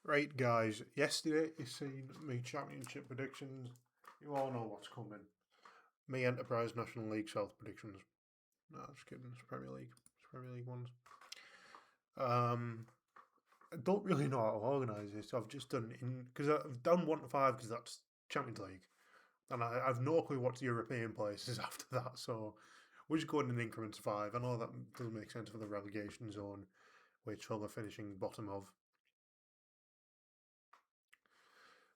Right, guys, yesterday you seen me championship predictions. You all know what's coming. Me Enterprise National League South predictions. No, just kidding. It's Premier League. It's Premier League ones. I don't really know how to organise this. I've just done because I've done 1 to 5 because that's Champions League, and I've no clue what's European places after that. So we're just going in increments of 5. I know that doesn't make sense for the relegation zone, which we're finishing bottom of.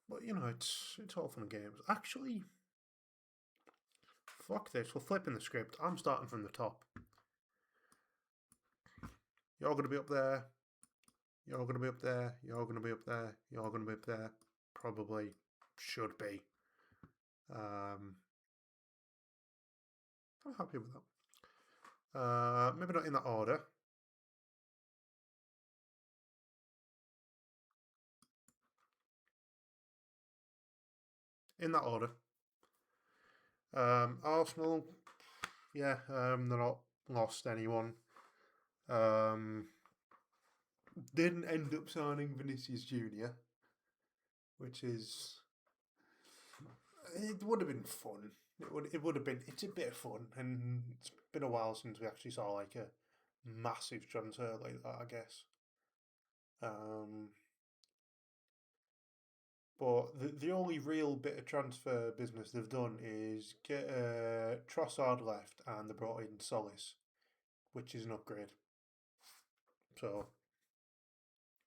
But you know, it's all fun and games. Actually, fuck this. We're flipping the script. I'm starting from the top. You're going to be up there. You're going to be up there. You're going to be up there. You're going to be up there. Probably should be. I'm happy with that. Maybe not in that order. In that order. Arsenal, yeah, they're not lost anyone. Didn't end up signing Vinicius Junior, which is it would have been fun. It would have been. It's a bit of fun, and it's been a while since we actually saw like a massive transfer like that, I guess. Um, but the only real bit of transfer business they've done is get Trossard left, and they brought in Solis, which is an upgrade. So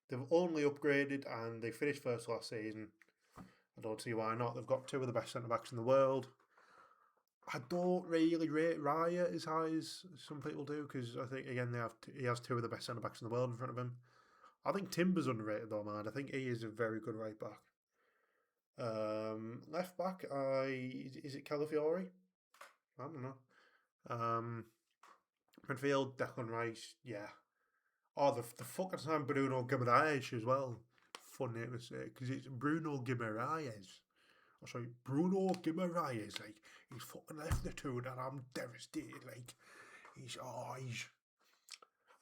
they've only upgraded, and they finished first last season. I don't see why not. They've got two of the best centre backs in the world. I don't really rate Raya as high as some people do because I think again he has two of the best centre backs in the world in front of him. I think Timber's underrated though, man. I think he is a very good right back. Left back, is it Calafiori? I don't know. Midfield, Declan Rice, yeah. Oh, the fucking time Bruno Guimaraes as well. Fun name to say because it's Bruno Guimaraes. Oh, sorry, Bruno Guimaraes. Like he's fucking left the two, and I'm devastated. Like he's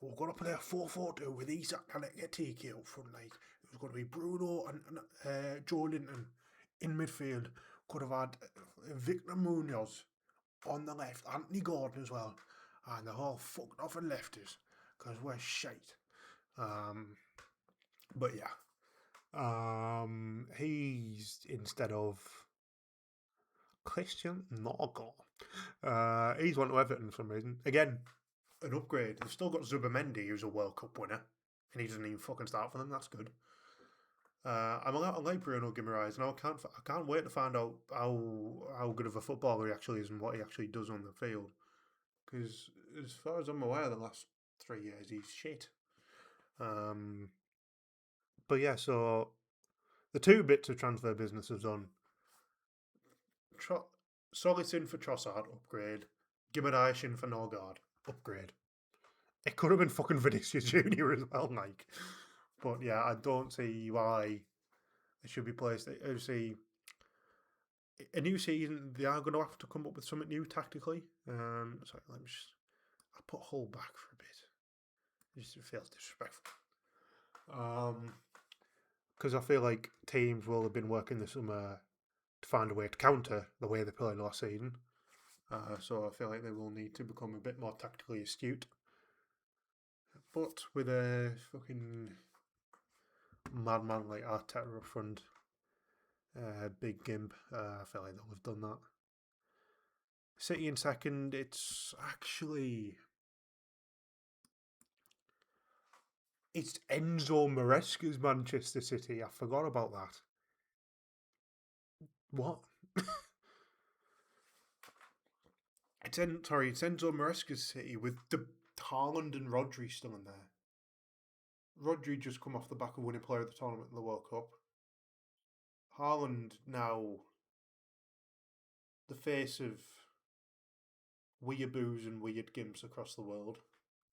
we're gonna play a 4-4-2 with Isak and Ekitike up front. Like it was gonna be Bruno and Joe Linton in midfield. Could have had Victor Munoz on the left, Anthony Gordon as well, and they're all fucked off and lefters because we're shite. But yeah, he's instead of Christian Norgor. He's went to Everton for some reason. Again, an upgrade. They've still got Zubamendi, who's a World Cup winner, and he doesn't even fucking start for them. That's good. I like Bruno Guimaraes, and I can't wait to find out how good of a footballer he actually is and what he actually does on the field. Because as far as I'm aware, the last 3 years he's shit. But yeah, so the two bits of transfer business have done. Solis in for Trossard, upgrade. Guimaraes in for Norgard, upgrade. It could have been fucking Vinicius Junior as well, like. But yeah, I don't see why it should be placed. Obviously, a new season, they are going to have to come up with something new tactically. Sorry, let me just. I put Hull back for a bit. It just feels disrespectful. Because I feel like teams will have been working this summer to find a way to counter the way they played last season. So I feel like they will need to become a bit more tactically astute. But with a fucking madman like Arteta up front, big gimp, I feel like they'll have done that. City in second, it's Enzo Maresca's Manchester City. I forgot about that. What? It's Enzo Maresca's City with the Haaland and Rodri still in there. Rodri just come off the back of winning player of the tournament in the World Cup. Haaland now the face of weeaboos and weird gimps across the world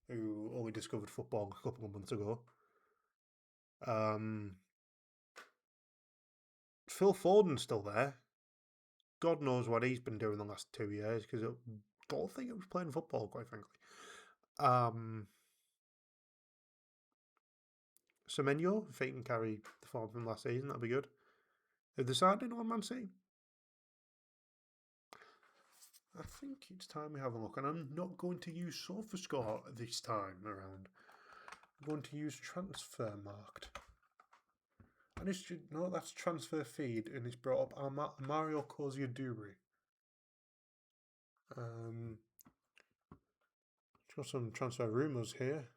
who only discovered football a couple of months ago. Phil Foden's still there. God knows what he's been doing the last 2 years because I don't think it was playing football, quite frankly. Semenyo, if he can carry the form from last season, that'd be good. Have they signed anyone, Man City? I think it's time we have a look, and I'm not going to use SofaScore this time around. I'm going to use Transfermarkt. And it's no, that's Transfer Feed, and it's brought up Mario Kosciuszko. Got some transfer rumours here.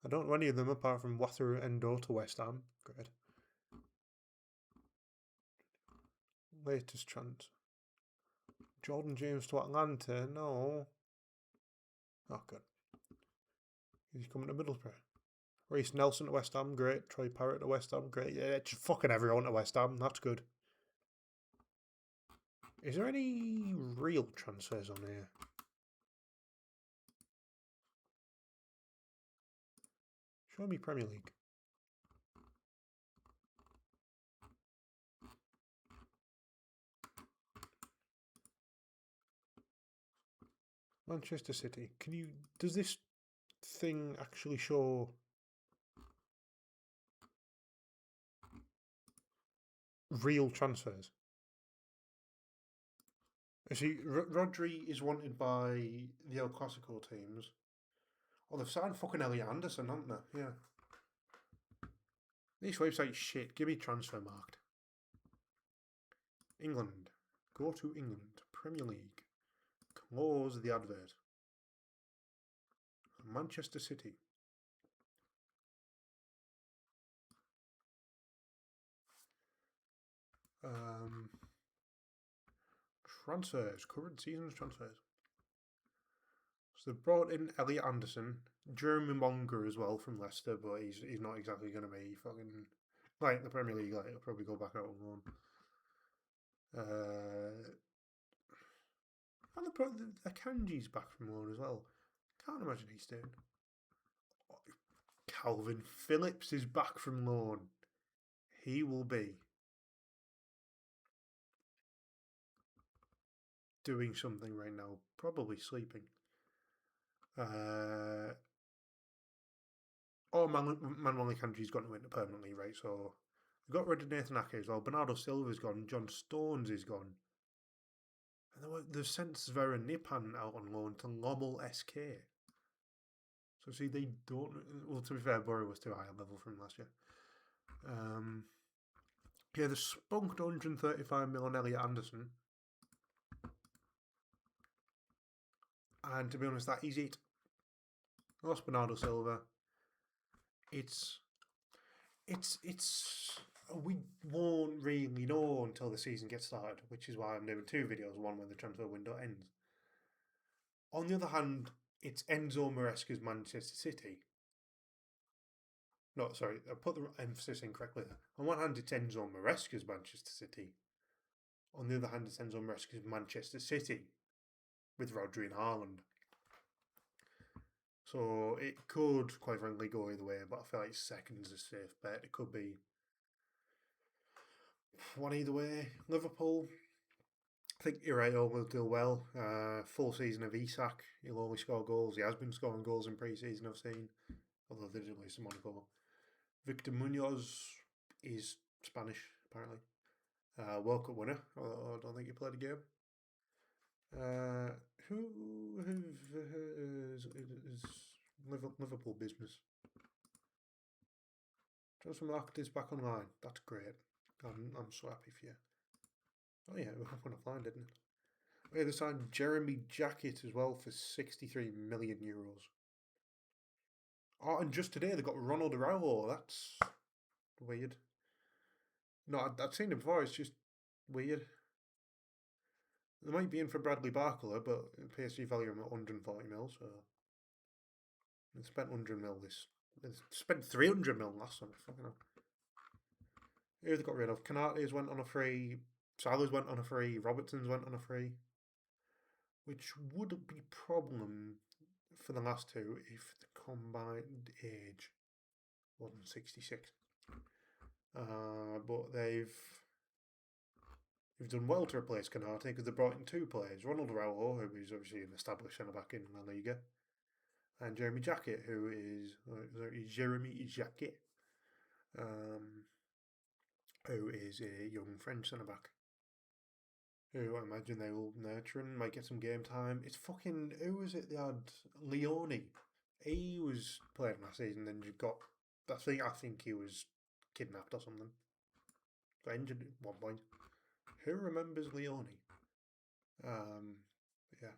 I don't know any of them apart from Wataru Endo to West Ham. Great. Latest trans. Jordan James to Atlanta. No. Oh, good. He's coming to Middlesbrough. Reece Nelson to West Ham. Great. Troy Parrott to West Ham. Great. Yeah, just fucking everyone to West Ham. That's good. Is there any real transfers on here? Show me Premier League. Manchester City. Does this thing actually show real transfers? See, Rodri is wanted by the El Clasico teams. Oh, they've signed fucking Elliot Anderson, haven't they? Yeah. This website's shit. Give me Transfermarkt. England. Go to England. Premier League. Close the advert. Manchester City. Transfers. Current season's transfers. So they've brought in Elliot Anderson, Jeremy Monger as well from Leicester, but he's not exactly going to be fucking like the Premier League. Like, he'll probably go back out on loan. And the Akanji's back from loan as well. Can't imagine he's staying. Calvin Phillips is back from loan. He will be doing something right now, probably sleeping. Manuel Akanji's gone to Inter permanently, right? So we got rid of Nathan Ake as well. Bernardo Silva's gone. John Stones is gone. And they've sent Sverre Nipan out on loan to Lommel SK. So see, they don't. Well, to be fair, Borough was too high a level from last year. Yeah, they spunked 135 mil on Elliot Anderson. And to be honest, that is it. Lost Bernardo Silva. It's. We won't really know until the season gets started, which is why I'm doing two videos, one when the transfer window ends. On the other hand, it's Enzo Maresca's Manchester City. No, sorry, I put the emphasis incorrectly there. On one hand, it's Enzo Maresca's Manchester City. On the other hand, it's Enzo Maresca's Manchester City with Rodri and Haaland. So it could, quite frankly, go either way, but I feel like second's a safe bet. It could be one either way. Liverpool, I think Irayo will do well. Full season of Isak, he'll only score goals. He has been scoring goals in pre-season, I've seen, although they didn't lose to Monaco. Victor Munoz is Spanish, apparently. World Cup winner, although I don't think he played a game. Who is Liverpool business? Transfermarkt is back online. That's great. I'm so happy for you. Oh yeah, it went offline, didn't it? Okay, they signed Jeremy Jacket as well for 63 million euros. Oh, and just today they got Ronald Araujo. That's weird. No, I'd seen him before. It's just weird. They might be in for Bradley Barcola, but PSG value him at 140 mil. So they spent 100 mil this. They spent 300 mil last summer. Fucking hell. Who they got rid of? Canates went on a free. Salah's went on a free. Robertson's went on a free. Which would be problem for the last two if the combined age wasn't 66. But they've done well to replace Canate because they brought in two players. Ronald Araujo, who is obviously an established centre-back in La Liga, And Jeremy Jacket, who is Jeremy Jacket, um, who is a young French centre back. Who I imagine they will nurture and might get some game time. It's fucking who was it? They had Leone. He was playing last season, and you got. I think he was kidnapped or something. Got injured at one point. Who remembers Leone? Um, yeah.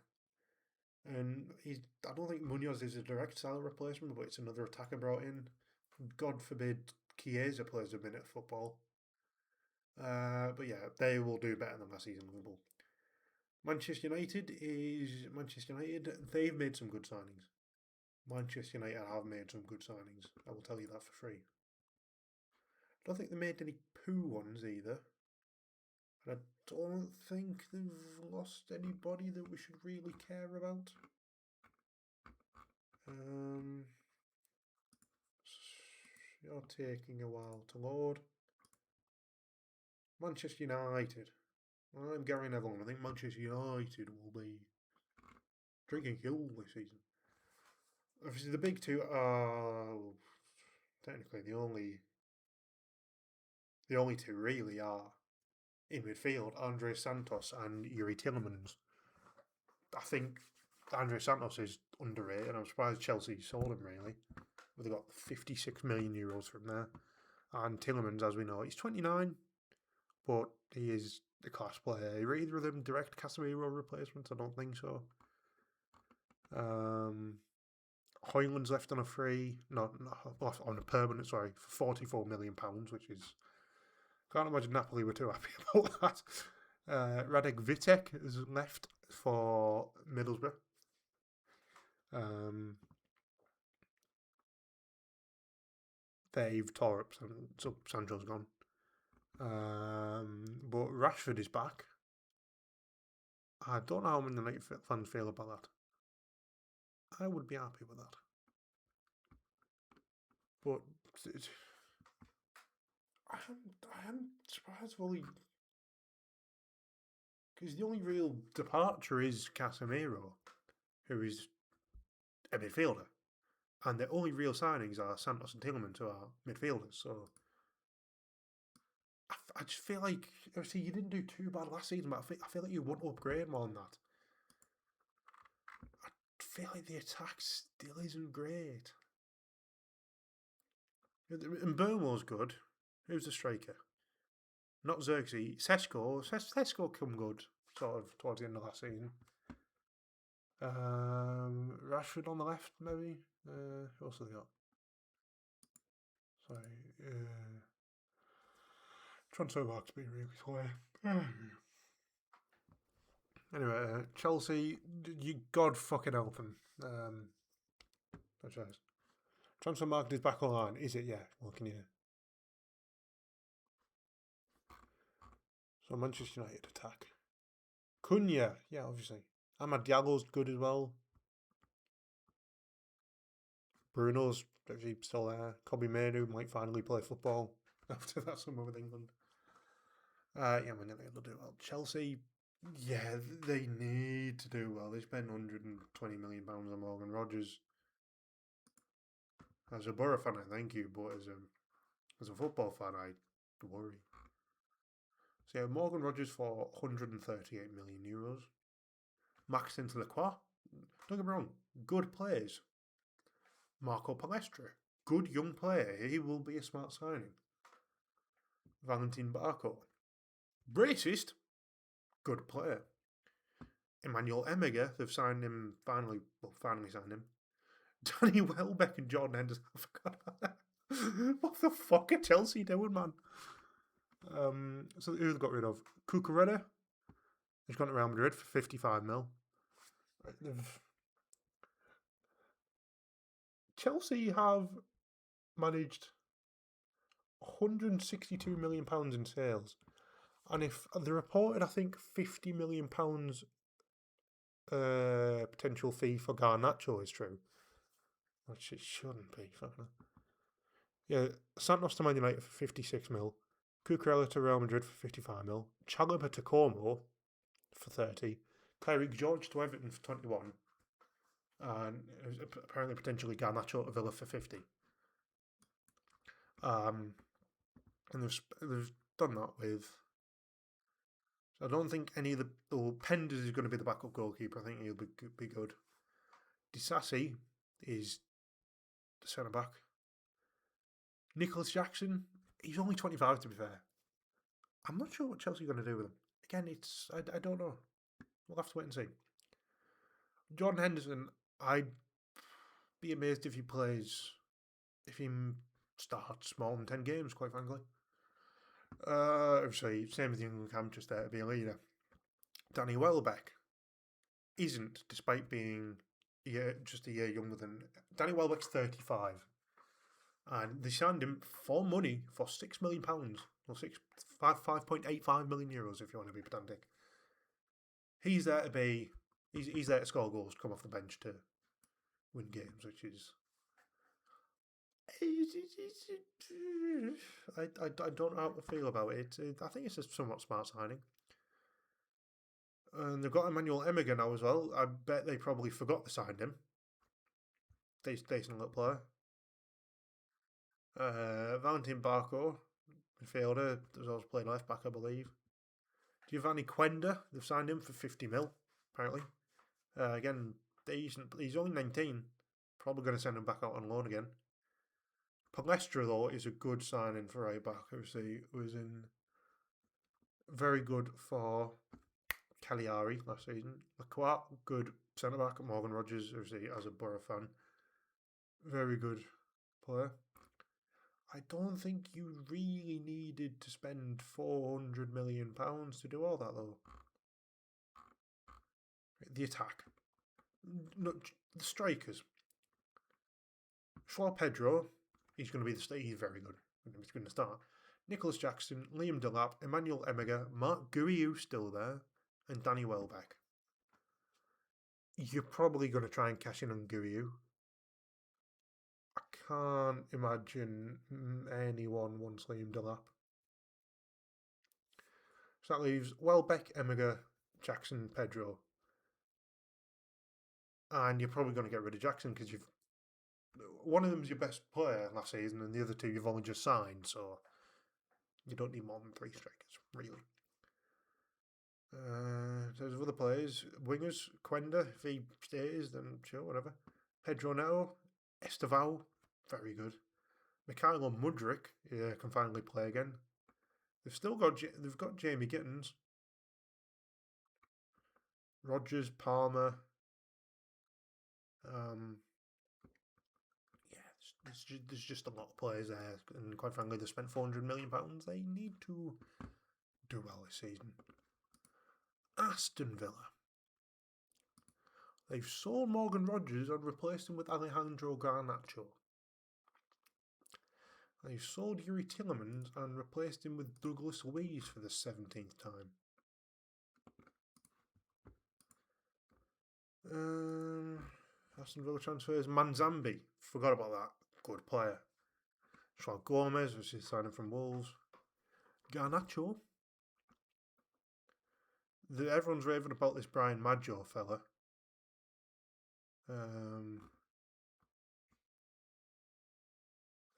And I don't think Munoz is a direct Salah replacement, but it's another attacker brought in. God forbid Chiesa plays a minute of football. But yeah, they will do better than last season, Liverpool. Manchester United. They've made some good signings. Manchester United have made some good signings. I will tell you that for free. I don't think they made any poo ones either. And I don't think they've lost anybody that we should really care about. You're taking a while to load. Manchester United. I'm Gary Neville. I think Manchester United will be drinking hill this season. Obviously, the big two are technically the only two really are in midfield: Andre Santos and Yuri Tillemans. I think Andre Santos is underrated, and I'm surprised Chelsea sold him really. They got 56 million euros from there. And Tillemans, as we know, he's 29, but he is a class player. Are either of them direct Casemiro replacements? I don't think so. Højlund's left on a free, not on a permanent, sorry, for £44 million, which is, can't imagine Napoli were too happy about that. Radek Vitek is left for Middlesbrough. They've tore up, so Sancho's gone. But Rashford is back. I don't know how many United fans feel about that. I would be happy with that. But I am surprised fully because the only real departure is Casemiro, who is a midfielder, and the only real signings are Santos and Tillemans, who are midfielders. So I just feel like, obviously, you didn't do too bad last season, but I feel like you want to upgrade more than that. I feel like the attack still isn't great. And Burnwell's good. Who's the striker? Not Xerxes. Sesko come good, sort of, towards the end of last season. Rashford on the left, maybe? Who else have they got? Sorry. Transfer mark's been really clear. Anyway, Chelsea, you God fucking help them. Transfer market is back online, is it? Yeah. Well, can you? So Manchester United attack. Cunha, yeah, obviously. Amad Diallo's good as well. Bruno's actually still there. Kobbie Mainoo might finally play football after that summer with England. Yeah, Man United will do well. Chelsea, yeah, they need to do well. They spent £120 million on Morgan Rogers. As a Borough fan, I thank you, but as a football fan, I worry. So yeah, Morgan Rogers for €138 million. Maxence Lacroix, don't get me wrong, good players. Marco Palestra, good young player. He will be a smart signing. Valentin Barco, racist, good player. Emmanuel Emega, they've signed him finally signed him. Danny Welbeck and Jordan Henderson. I forgot about that. What the fuck are Chelsea doing, man? So who they got rid of? Cucurella. He's gone to Real Madrid for 55 mil. Chelsea have managed £162 million in sales. And if the reported, I think, £50 million potential fee for Garnacho is true, which it shouldn't be. Yeah, Santos to Man United for 56 mil. Cucurella to Real Madrid for 55 mil. Chalobah to Como for 30. Cleric George to Everton for 21. and apparently potentially Garnacho to Villa for 50. And they've done that with. I don't think any of the Penders is going to be the backup goalkeeper. I think he'll be good. Disasi is the centre back. Nicholas Jackson, he's only 25 to be fair. I'm not sure what Chelsea are going to do with him. Again, I don't know. We'll have to wait and see. Jordan Henderson, I'd be amazed if he starts more than 10 games, quite frankly. Obviously, same with Young Camp, just there to be a leader. Danny Welbeck isn't, despite being just a year younger than. Danny Welbeck's 35. And they signed him for money for £6 million. Or 5.85 million euros if you want to be pedantic. He's there to be. He's there to score goals, come off the bench to win games, which is. I don't know how to feel about it. I think it's a somewhat smart signing. And they've got Emmanuel Emminger now as well. I bet they probably forgot to sign him. Decent little player. Valentin Barco, midfielder, has also played left back, I believe. Giovanni Quenda, they've signed him for 50 mil, apparently. Again, decent. He's only 19. Probably going to send him back out on loan again. Palestra, though, is a good signing for right back. Obviously, was in very good for Cagliari last season. Lacroix, good centre back. Morgan Rogers, obviously, as a Borough fan, very good player. I don't think you really needed to spend £400 million to do all that, though. The attack. No, the strikers. Joao Pedro, he's going to be he's very good. He's going to start. Nicholas Jackson, Liam Delap, Emmanuel Emminger, Mark Gurrieu still there, and Danny Welbeck. You're probably going to try and cash in on Gurrieu. I can't imagine anyone wants Liam Delap. So that leaves Welbeck, Emminger, Jackson, Pedro. And you're probably going to get rid of Jackson because one of them's your best player last season, and the other two you've only just signed, so you don't need more than 3 strikers, really. There's other players, wingers, Quenda, if he stays, then sure, whatever. Pedro Neto, Esteval, very good. Mikhailo Mudryk can finally play again. They've got Jamie Gittins, Rogers, Palmer. There's just a lot of players there, and quite frankly, they spent £400 million. They need to do well this season. Aston Villa. They've sold Morgan Rogers and replaced him with Alejandro Garnacho. They've sold Yuri Tillemans and replaced him with Douglas Luiz for the 17th time. Aston Villa transfers. Manzambi. Forgot about that. Good player. Joao Gomez, which is signing from Wolves. Garnacho. Everyone's raving about this Brian Maggio fella. They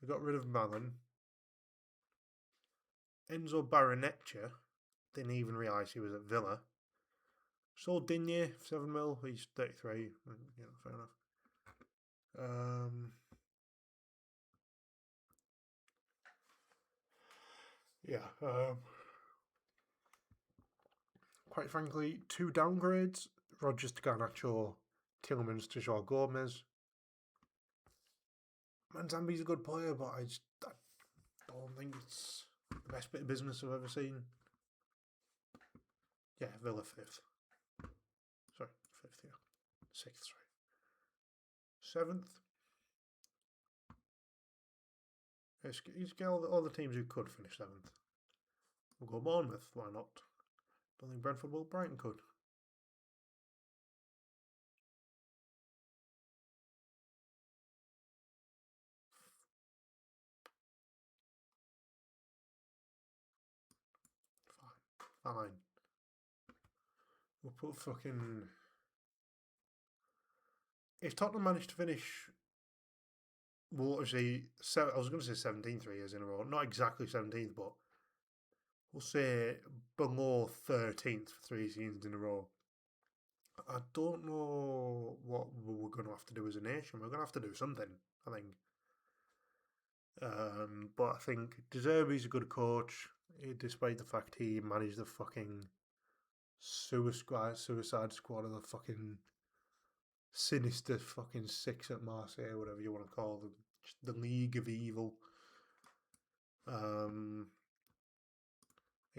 got rid of Malin. Enzo Baroneccia. Didn't even realise he was at Villa. Sold Digne for 7 mil. He's 33. Yeah, fair enough. Quite frankly, 2 downgrades. Rogers to Garnacho, Tillemans to Joao Gomez. Manzambi's a good player, but I don't think it's the best bit of business I've ever seen. Yeah, Villa 5th. Sorry, 5th, yeah. 6th, sorry. 7th. He's got all the teams who could finish 7th. We'll go Bournemouth, why not? Don't think Brentford will, Brighton could. Fine. We'll put fucking if Tottenham managed to finish, well, obviously, I was going to say 17th 3 years in a row, not exactly 17th, but we'll say below 13th for 3 seasons in a row. I don't know what we're going to have to do as a nation. We're going to have to do something, I think. But I think De Zerbi's a good coach, despite the fact he managed the fucking suicide squad of the fucking sinister fucking six at Marseille, whatever you want to call them, the League of Evil. Yeah,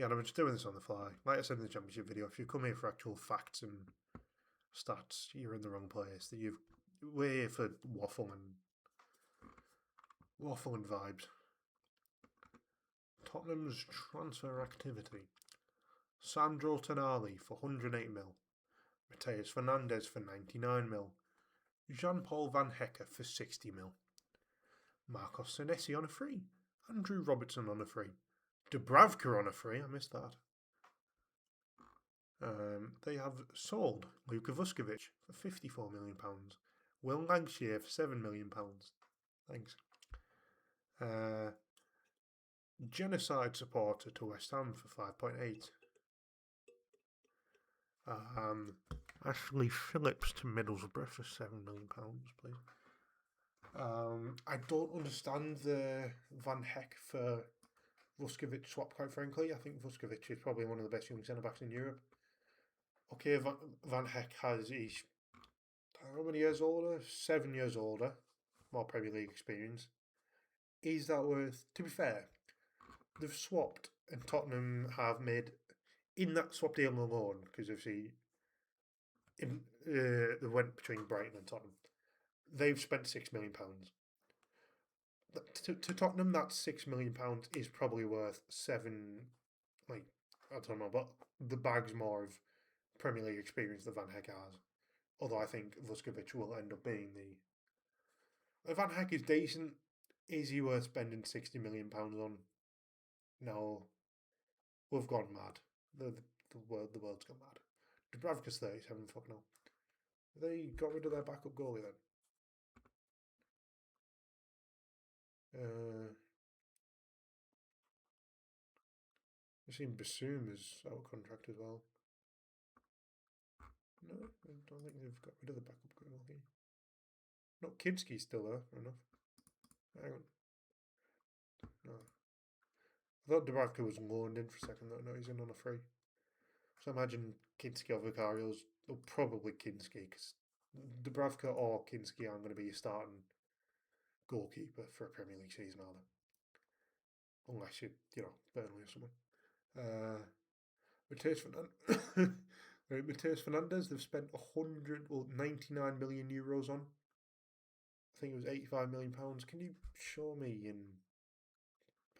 and I'm just doing this on the fly. Like I said in the championship video, if you come here for actual facts and stats, you're in the wrong place. That we're here for waffle and vibes. Tottenham's transfer activity: Sandro Tonali for 108 mil, Mateus Fernandes for 99 mil, Jean-Paul Van Hecke for 60 mil, Marcos Senesi on a free, Andrew Robertson on a free, Dubravka on a free. I missed that. They have sold Luka Vuskovic for £54 million, Will Langshear for £7 million. Thanks. Genocide supporter to West Ham for 5.8. Ashley Phillips to Middlesbrough for £7 million, please. I don't understand the Van Hecke for Vuskovic swap, quite frankly. I think Vuskovic is probably one of the best young centre backs in Europe. Okay, Van Hecke he's how many years older? 7 years older, more Premier League experience. Is that worth? To be fair, they've swapped, and Tottenham have made in that swap deal alone, because obviously they went between Brighton and Tottenham. They've spent £6 million. To Tottenham, that £6 million is probably worth seven. Like, I don't know, but the bag's more of Premier League experience that Van Hecke has. Although I think Vuskovic will end up being the. Van Hecke is decent. Is he worth spending £60 million on? No, we've gone mad. The world's gone mad. Dubravka's 37. Fucking hell. They got rid of their backup goalie then. I've seen Bassoum is out of contract as well. No, I don't think they've got rid of the backup goalie. No, Kinski's still there, fair enough. Hang on. No. I thought Dubravka was loaned in for a second, though. No, he's in on a free. So I imagine Kinski or Vicario's, or probably Kinski, because Dubravka or Kinski aren't going to be a starting goalkeeper for a Premier League season, are they? Unless you Burnley or someone. Mateus Fernandes, they've spent 99 million euros on. I think it was £85 million. Can you show me in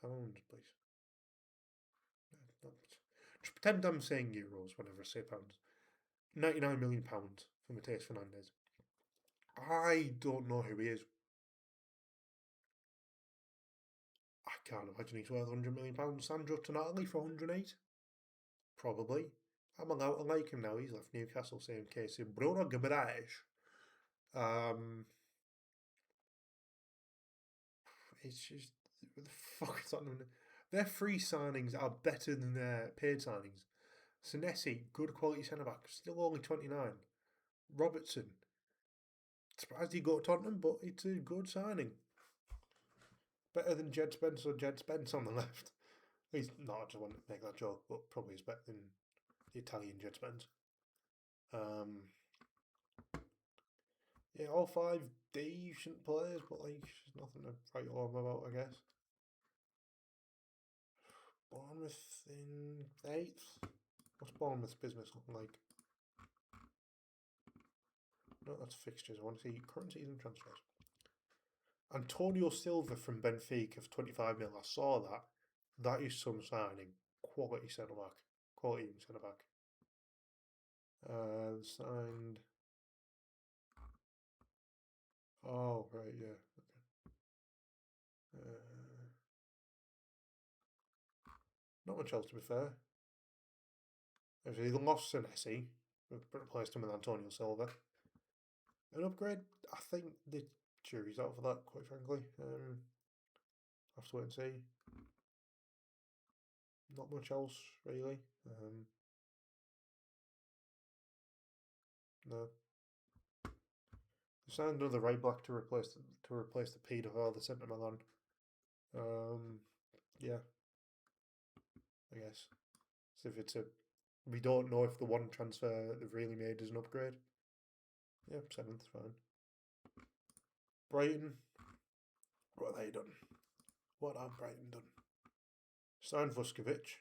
pounds, please? Just pretend I'm saying euros whenever I say pounds. £99 million for Mateus Fernandes. I don't know who he is. I can't imagine he's worth £100 million. Sandro Tonali for 108? Probably. I'm allowed to like him now. He's left Newcastle, same case in Bruno Guimaraes. It's just, what the fuck is that? Their free signings are better than their paid signings. Senesi, good quality centre back, still only 29. Robertson, surprised he got Tottenham, but it's a good signing. Better than Jed Spence or Jed Spence on the left. He's not, I just want to make that joke, but probably is better than the Italian Jed Spence. Yeah, all five decent players, but like nothing to write home about, I guess. Bournemouth in 8th. What's Bournemouth's business looking like? No, that's fixtures. I want to see current season transfers. Antonio Silva from Benfica for 25 mil. I saw that. That is some signing. Quality centre back. Quality centre back. Signed. Oh, right, yeah. Okay. Not much else, to be fair. Actually, they lost Senesi, replaced him with Antonio Silva. An upgrade, I think the jury's out for that, quite frankly. Have to wait and see. Not much else, really. No. They signed another right back to replace the paedophile, the centre Milan. Yeah, I guess. So if it's a, we don't know if the one transfer they've really made is an upgrade. Yeah, 7th, fine. Brighton, what have they done? What have Brighton done? Signed Vuskovic.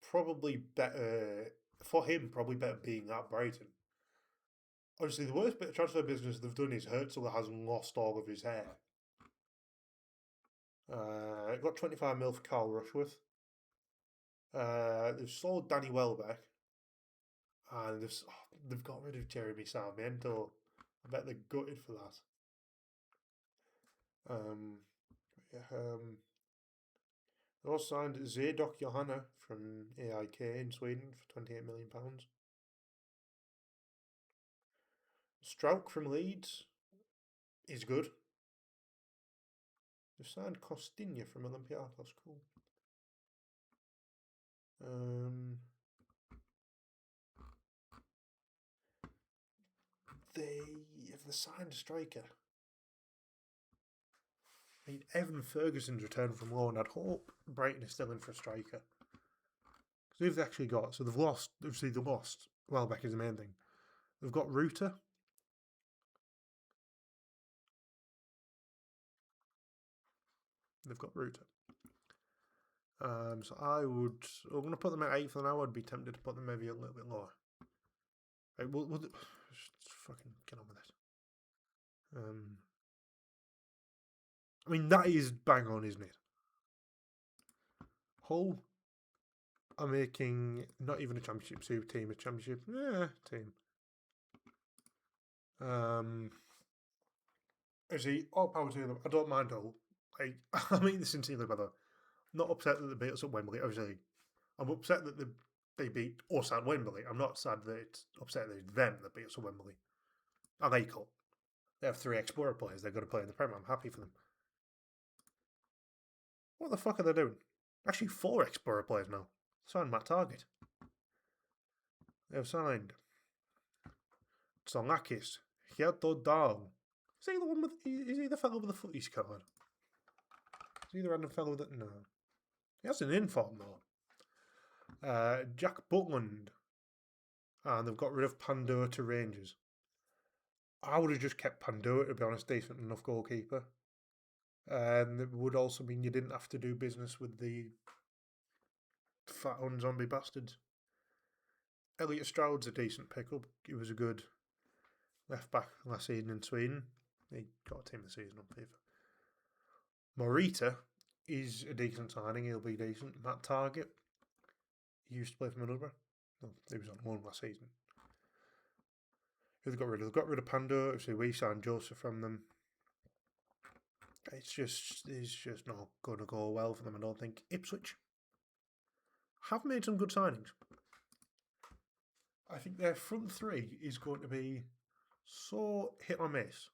Probably better for him. Probably better being at Brighton. Honestly, the worst bit of transfer business they've done is Herzl has lost all of his hair. Got 25 mil for Carl Rushworth. They've sold Danny Welbeck, and they've got rid of Jeremy Sarmiento. I bet they're gutted for that. They also signed Zadok Johanna from AIK in Sweden for £28 million. Strauch from Leeds is good. They've signed Costinha from Olympiacos. Cool. If they signed a striker, I mean, Evan Ferguson's returned from loan. I'd hope Brighton is still in for a striker. Because who've they actually got? So they've lost. Obviously, they lost. Welbeck is the main thing. They've got Ruta. They've got Ruta. So I'm going to put them at 8th for now. I'd be tempted to put them maybe a little bit lower. Right, we'll just fucking get on with it. I mean, that is bang on, isn't it? Hull are making not even a Championship team, a Championship team. Actually, all power to them. I don't mind Hull. I mean this sincerely, by the way. Not upset that they beat us at Wembley. Obviously, I'm upset that they beat us at Wembley. I'm not sad that it's upset that it's them that beat us at Wembley. And they cut. They have 3 Explorer players. They're going to play in the Premier. I'm happy for them. What the fuck are they doing? Actually, 4 Explorer players now. Signed Matt Target. They've signed Tsongakis, Hyato Dal. Is he the one with? Is he the fellow with the footies card? Is he the random fellow that? No. He has an inform though. Jack Butland. And they've got rid of Pandora to Rangers. I would have just kept Pandora, to be honest, decent enough goalkeeper. And it would also mean you didn't have to do business with the fat zombie bastards. Elliot Stroud's a decent pickup. He was a good left back last season in Sweden. He got a team of the season on FIFA. Morita is a decent signing. He'll be decent. Matt Target, he used to play for Middlesbrough. No, he was on loan last season. Who they got rid of? They got rid of Pando. So we signed Joseph from them. It's just not going to go well for them, I don't think. Ipswich have made some good signings. I think their front 3 is going to be so hit or miss,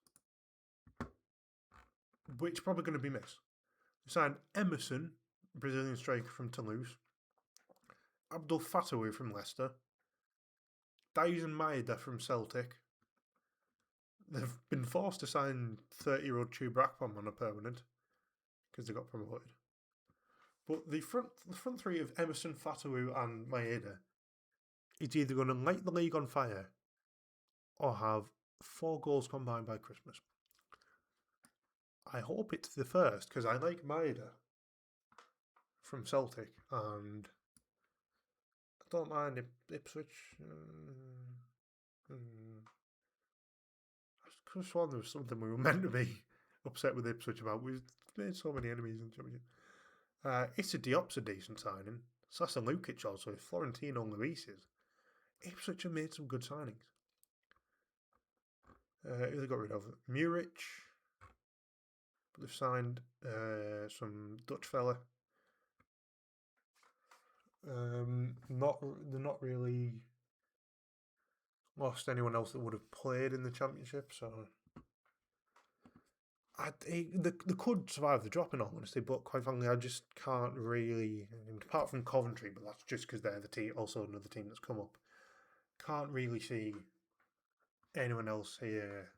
which probably going to be miss. They signed Emerson, Brazilian striker from Toulouse, Abdul Fatawi from Leicester, Dyson Maeda from Celtic. They've been forced to sign 30-year-old Chuba Akpom on a permanent because they got promoted. But the front 3 of Emerson, Fatawu and Maeda is either going to light the league on fire or have 4 goals combined by Christmas. I hope it's the first because I like Maeda from Celtic and I don't mind Ipswich. I could have sworn there was something we were meant to be upset with Ipswich about. We've made so many enemies in the Championship. Issa Diop's a decent signing. Sasa Lukic also. Florentino Luises. Ipswich have made some good signings. Who they got rid of? Muric. They've signed some Dutch fella. They're not really lost anyone else that would have played in the Championship, so they could survive the drop in all honesty, but quite frankly, I just can't really, apart from Coventry, but that's just because they're the team, also another team that's come up. Can't really see anyone else here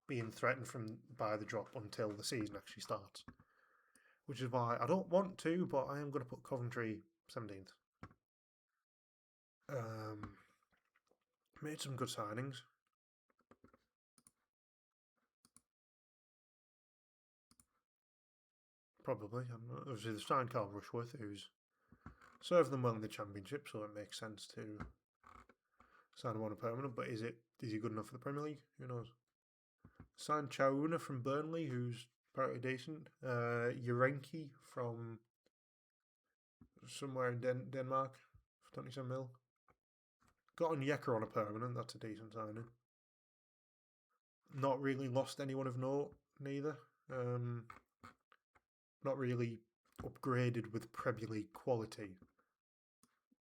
being threatened by the drop until the season actually starts. Which is why I don't want to, but I am going to put Coventry 17th. Made some good signings. Probably. Obviously, they've signed Carl Rushworth, who's served them well in the Championship, so it makes sense to sign him on a permanent. But is he good enough for the Premier League? Who knows? Signed Chauna from Burnley, who's pretty decent. Urenki from somewhere in Denmark for 27 mil. Got Onyeka on a permanent, that's a decent signing. Not really lost anyone of note, neither. Not really upgraded with Premier League quality.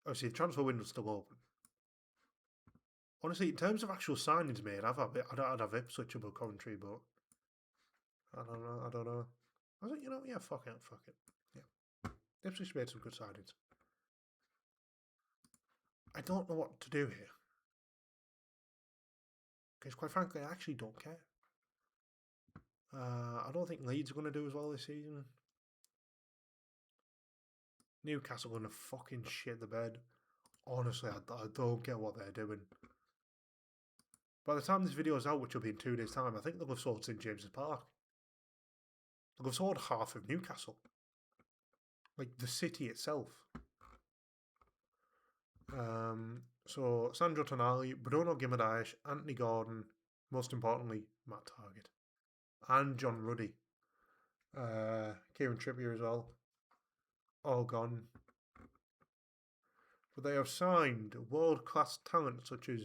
Obviously, the transfer window's still open. Honestly, in terms of actual signings made, I'd have Ipswich above Coventry, but I don't know. I was like, yeah, fuck it. Yeah. Ipswich made some good signings. I don't know what to do here. Because quite frankly, I actually don't care. I don't think Leeds are going to do as well this season. Newcastle are going to fucking shit the bed. Honestly, I don't get what they're doing. By the time this video is out, which will be in 2 days' time, I think they'll have sold St James's Park. They'll have sold half of Newcastle. Like, the city itself. So, Sandro Tonali, Bruno Guimaraes, Anthony Gordon, most importantly, Matt Targett. And John Ruddy. Kieran Trippier as well. All gone. But they have signed world-class talent such as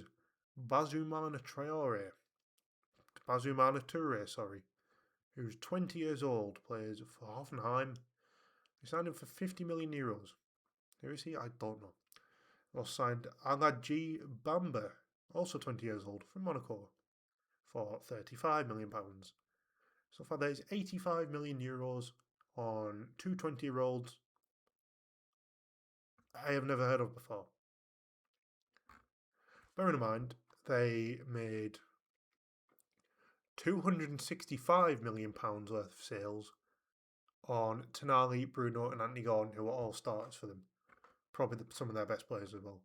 Bazumana Toure, who's 20 years old, plays for Hoffenheim. They signed him for 50 million euros. Who is he? I don't know. Also signed Aladji Bamba, also 20 years old, from Monaco, for £35 million. So far, there's 85 million euros on two 20-year-olds I have never heard of before. Bearing in mind, they made £265 million worth of sales on Tonali, Bruno, and Anthony Gordon, who are all starters for them. Probably some of their best players as well.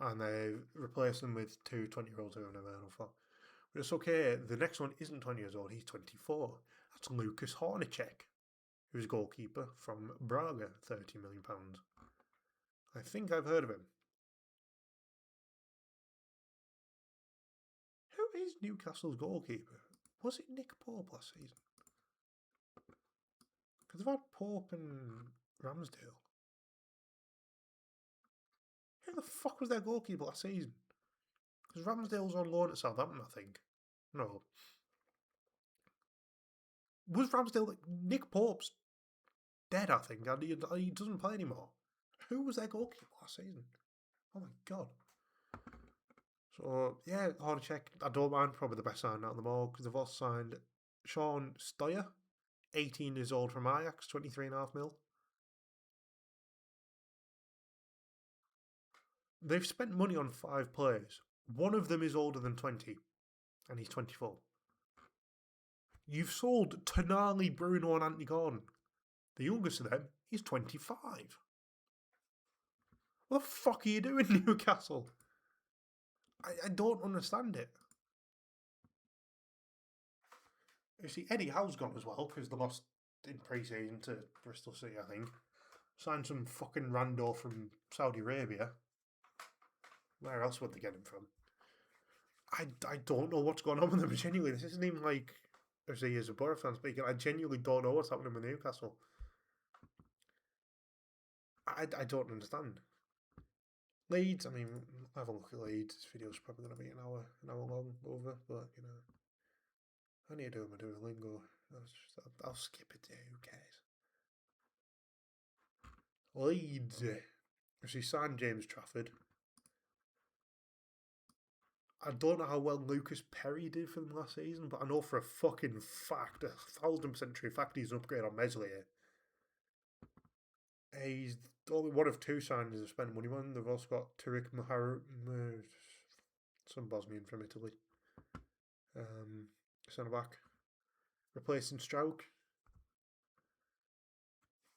And they've replaced them with two 20-year-olds who I've never heard of before. But it's okay, the next one isn't 20 years old, he's 24. That's Lucas Hornacek, who's a goalkeeper from Braga, £30 million. I think I've heard of him. Who is Newcastle's goalkeeper? Was it Nick Pope last season? Because they've had Pope and Ramsdale. Who the fuck was their goalkeeper last season? Because Ramsdale was on loan at Southampton, I think. No. Was Ramsdale... Nick Pope's dead, I think, and he doesn't play anymore. Who was their goalkeeper last season? Oh my god. So, yeah, Hornacek, I don't mind, probably the best signing out of them all, because they've also signed Sean Steyer, 18 years old from Ajax, 23.5 mil. They've spent money on 5 players. One of them is older than 20, and he's 24. You've sold Tonali, Bruno, and Anthony Gordon. The youngest of them is 25. What the fuck are you doing, Newcastle? I don't understand it. You see, Eddie Howe's gone as well, because they lost in pre-season to Bristol City, I think. Signed some fucking rando from Saudi Arabia. Where else would they get him from? I don't know what's going on with them, genuinely. This isn't even like, obviously, as a Borough fan speaking, I genuinely don't know what's happening with Newcastle. I don't understand. Leeds, I mean, have a look at Leeds. This video's probably going to be an hour long over, but, you know, I need to do my Duolingo. I'll skip it, who cares? Leeds. She signed James Trafford. I don't know how well Lucas Perry did for them last season, but I know for a fucking fact, 1,000% true fact, he's an upgrade on Meslier. He's only one of two signings they've spent money on. They've also got Tariq Mahar, some Bosnian from Italy, centre back, replacing Strauch.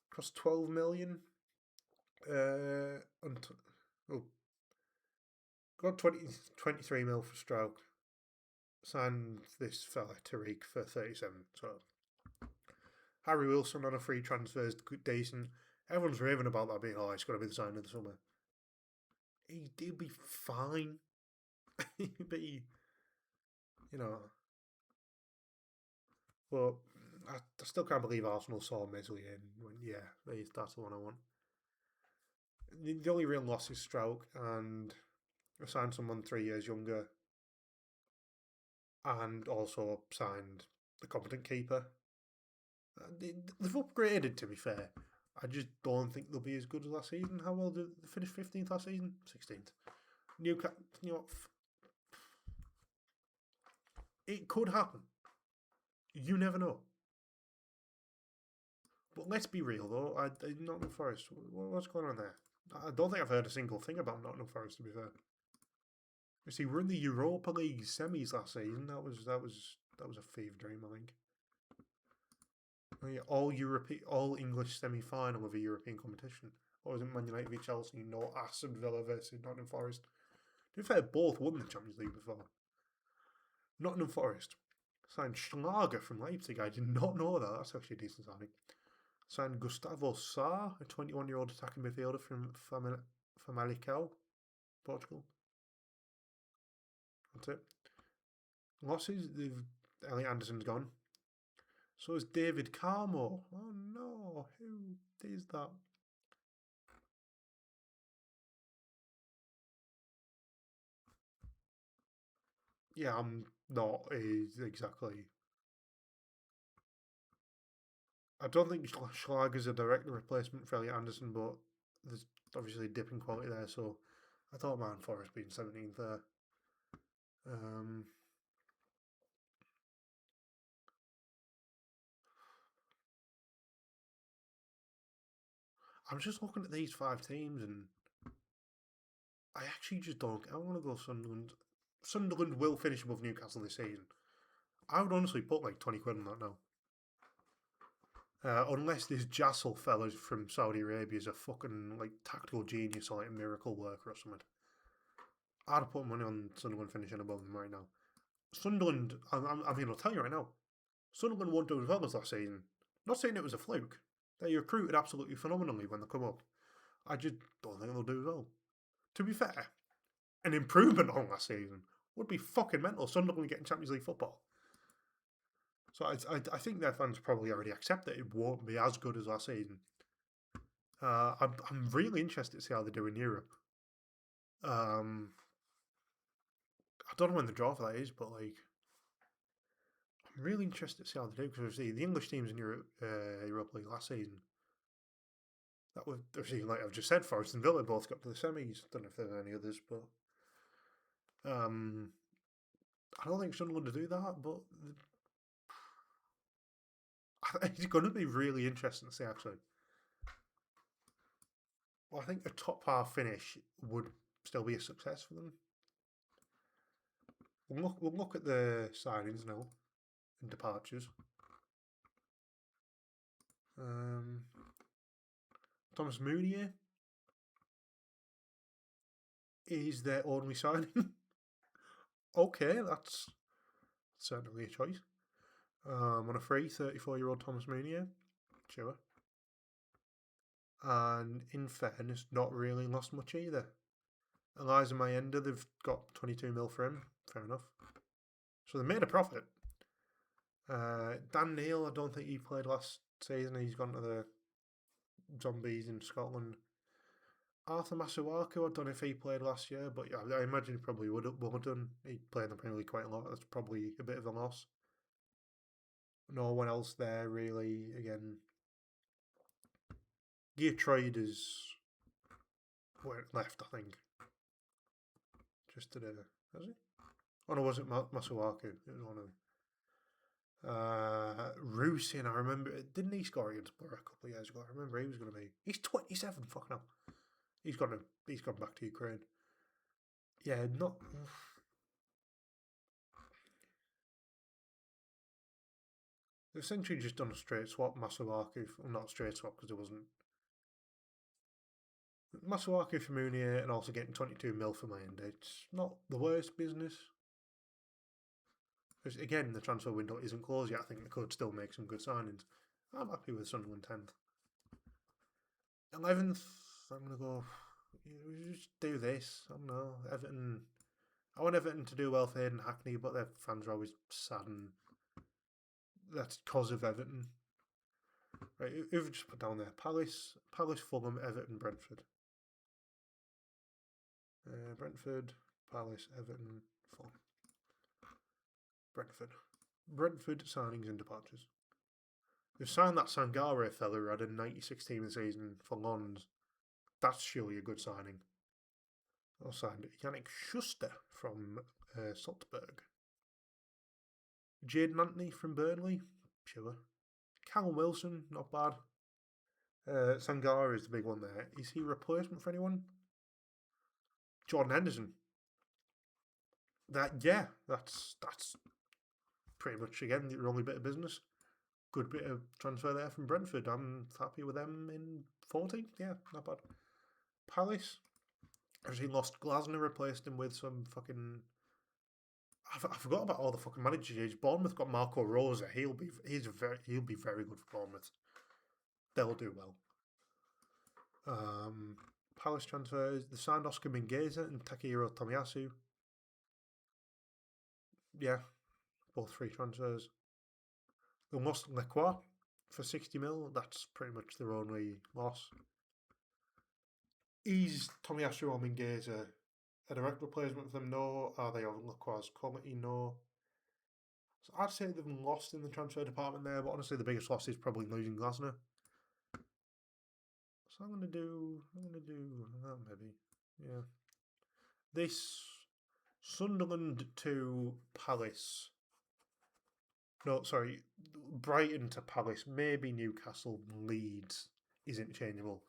Cost 12 million. Got 23 mil for Strauch. Signed this fella Tariq for 37. So Harry Wilson on a free transfer is decent. Everyone's raving about that being, oh, it's going to be the sign of the summer. He'll be fine. He'll be, you know. But I still can't believe Arsenal saw Meslier in. That's the one I want. The only real loss is Strauch, and I signed someone 3 years younger, and also signed the competent keeper. They've upgraded, to be fair. I just don't think they'll be as good as last season. How well did they finish 15th last season? 16th. Newcastle, it could happen. You never know. But let's be real, though. Nottingham Forest, what's going on there? I don't think I've heard a single thing about Nottingham Forest, to be fair. You see, we're in the Europa League semis last season. That was a fever dream, I think. All English semi-final of a European competition. Or was it Man United v Chelsea? No, Aston Villa versus Nottingham Forest. To be fair, both won the Champions League before. Nottingham Forest signed Schlager from Leipzig. I did not know that. That's actually a decent signing. Signed Gustavo Sá, a 21-year-old attacking midfielder from Famalicão, Portugal. That's it. Losses, Elliot Anderson's gone. So is David Carmo. Oh no, who is that? Yeah, I'm not exactly. I don't think Schlager's a direct replacement for Elliot Anderson, but there's obviously a dip in quality there, so I thought Man Forest being 17th there. I'm just looking at these 5 teams and I actually just don't. I want to go Sunderland. Sunderland will finish above Newcastle this season. I would honestly put like 20 quid on that now. Unless this Jassel fella from Saudi Arabia is a fucking like tactical genius or like a miracle worker or something. I'd put money on Sunderland finishing above them right now. Sunderland, I mean, I'll tell you right now, Sunderland won't do as well as last season. Not saying it was a fluke. They recruited absolutely phenomenally when they come up. I just don't think they'll do as well. To be fair, an improvement on last season would be fucking mental. Sunderland getting Champions League football. So I think their fans probably already accept that it won't be as good as last season. I'm really interested to see how they do in Europe. I don't know when the draw for that is, but like, I'm really interested to see how they do because obviously the English teams in Europa League last season. That was obviously, like I've just said, Forest and Villa both got to the semis. Don't know if there's any others, but I don't think Sunderland to do that, but it's going to be really interesting to see, actually. Well, I think a top half finish would still be a success for them. We'll look at the signings now and departures. Thomas Meunier is their only signing. Okay, that's certainly a choice. On a free, 34-year-old Thomas Meunier. Sure. And in fairness, not really lost much either. Eliza Mayenda, they've got 22 mil for him. Fair enough. So they made a profit. Dan Neil, I don't think he played last season. He's gone to the Zombies in Scotland. Arthur Masuaku, I don't know if he played last year, but yeah, I imagine he probably would have done. He played in the Premier League quite a lot. That's probably a bit of a loss. No one else there really. Again, Geertruid is where it left, I think. Just today, has he? Oh no, was it Masuaku? It was one of Rusin, I remember. Didn't he score against Borough a couple of years ago? I remember he was going to be. He's 27. Fucking hell. He's gone back to Ukraine. Yeah, not. They've essentially just done a straight swap, Masuaku. Well, not a straight swap because there wasn't. Masuaku for Mounier and also getting 22 mil for Mayende. It's not the worst business. Because again, the transfer window isn't closed yet. I think they could still make some good signings. I'm happy with Sunderland 10th. 11th, I'm going to go. We just do this. I don't know. Everton. I want Everton to do well for Hayden Hackney, but their fans are always sad, and that's because of Everton. Right, who've just put down there? Palace, Fulham, Everton, Brentford. Brentford, Palace, Everton, Fulham. Brentford signings and departures. They've signed that Sangare fella who had a 96 team a season for Lons. That's surely a good signing. They signed Yannick Schuster from Salzburg. Jayden Anthony from Burnley, sure. Callum Wilson, not bad. Sangare is the big one there. Is he a replacement for anyone? Jordan Henderson. That's pretty much again the only bit of business. Good bit of transfer there from Brentford. I'm happy with them in 14th. Yeah, not bad. Palace. Actually lost Glasner, replaced him with some fucking. I forgot about all the fucking managers. Bournemouth got Marco Rosa. He'll be very good for Bournemouth. They'll do well. Palace transfers. They signed Oscar Mingueza and Takehiro Tomiyasu. Yeah, both free transfers. They lost Lacroix for 60 mil. That's pretty much their only loss. Is Tomiyasu or Mingueza a direct replacement for them? No. Are they on Lacroix's quality? No. So I'd say they've lost in the transfer department there, but honestly the biggest loss is probably losing Glasner. So I'm gonna do that maybe. Yeah. This Sunderland to Palace. No, sorry, Brighton to Palace, maybe Newcastle, Leeds is interchangeable.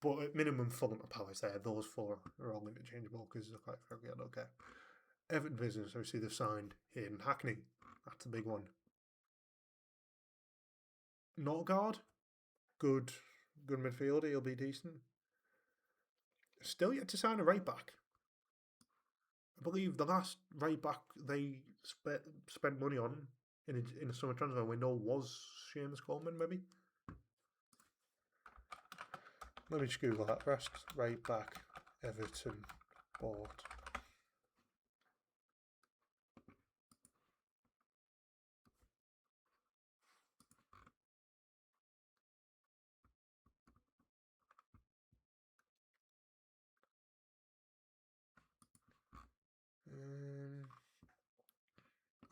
But at minimum, Fulham to Palace there, those four are all interchangeable because they're quite friendly. I don't care. Everton business, obviously they've signed Hayden Hackney. That's a big one. Notgaard, good midfielder, he'll be decent. Still yet to sign a right back. I believe the last right back they spent money on in a summer transfer window was Seamus Coleman, maybe. Let me just Google that first. Right back, Everton bought.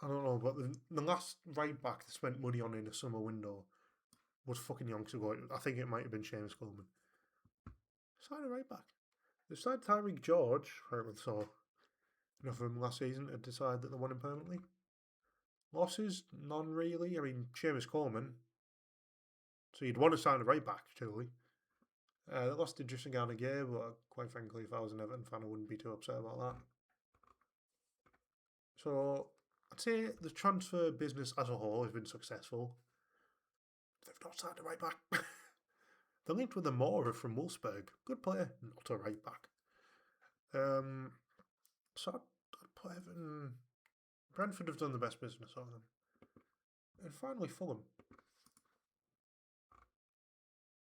I don't know, but the last right back they spent money on in the summer window was fucking yonks ago. I think it might have been Seamus Coleman. Sign a right back. They signed Tyreek George, right, saw enough of him last season to decide that they want him permanently. Losses? None really. I mean, Seamus Coleman. So you'd want to sign a right back, surely. They lost to Justin Garnier, but quite frankly, if I was an Everton fan, I wouldn't be too upset about that. So I'd say the transfer business as a whole has been successful. They've not signed a right back. They're linked with Amora from Wolfsburg. Good player, not a right back. So I'd put Everton. Brentford have done the best business of them. And finally, Fulham.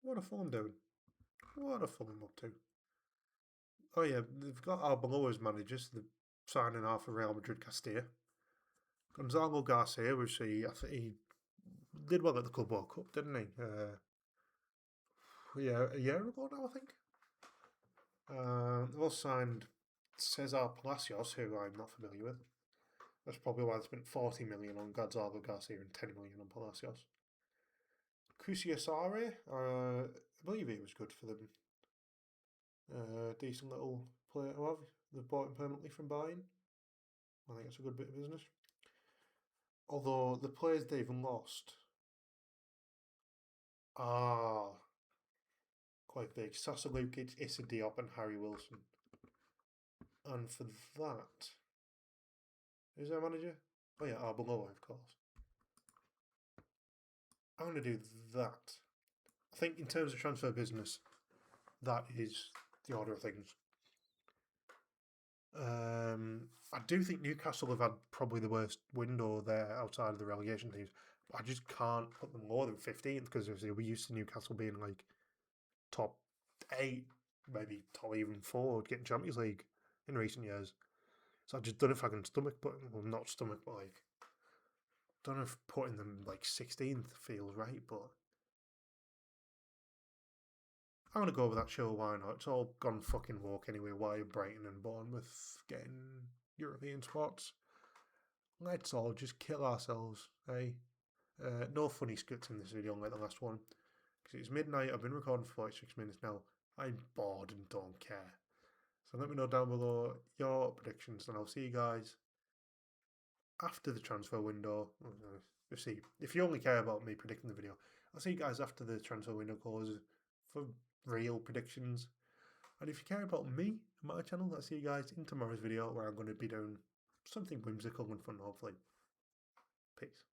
What are Fulham doing? What are Fulham up to? Oh yeah, they've got Arbeloa as managers. They're signing off for Real Madrid Castilla. Gonzalo Garcia, which I think he did well at the Club World Cup, didn't he? Yeah, a year ago now, I think. They've also signed Cesar Palacios, who I'm not familiar with. That's probably why they spent 40 million on Gonzalo Garcia and 10 million on Palacios. Kusiasare, I believe he was good for them. Decent little player to have. They've bought him permanently from Bayern. I think it's a good bit of business. Although the players they've lost are quite big. Sasa Lukic, Issa Diop, and Harry Wilson. And for that, who's their manager? Oh yeah, Arbeloa, of course. I'm going to do that. I think in terms of transfer business, that is the order of things. I do think Newcastle have had probably the worst window there outside of the relegation teams. But I just can't put them more than 15th because we used to Newcastle being like top 8, maybe top even 4, getting Champions League in recent years. So I just don't know if I can stomach putting, well, not stomach, but like, don't know if putting them like 16th feels right, but I'm going to go with that, sure, why not? It's all gone fucking walk anyway. Why are Brighton and Bournemouth getting European spots? Let's all just kill ourselves, eh? No funny skits in this video like the last one. Because it's midnight, I've been recording for 46 minutes now. I'm bored and don't care. So let me know down below your predictions, and I'll see you guys after the transfer window. We'll see. If you only care about me predicting the video, I'll see you guys after the transfer window closes for real predictions. And if you care about me and my channel, I'll see you guys in tomorrow's video where I'm going to be doing something whimsical and fun, hopefully. Peace.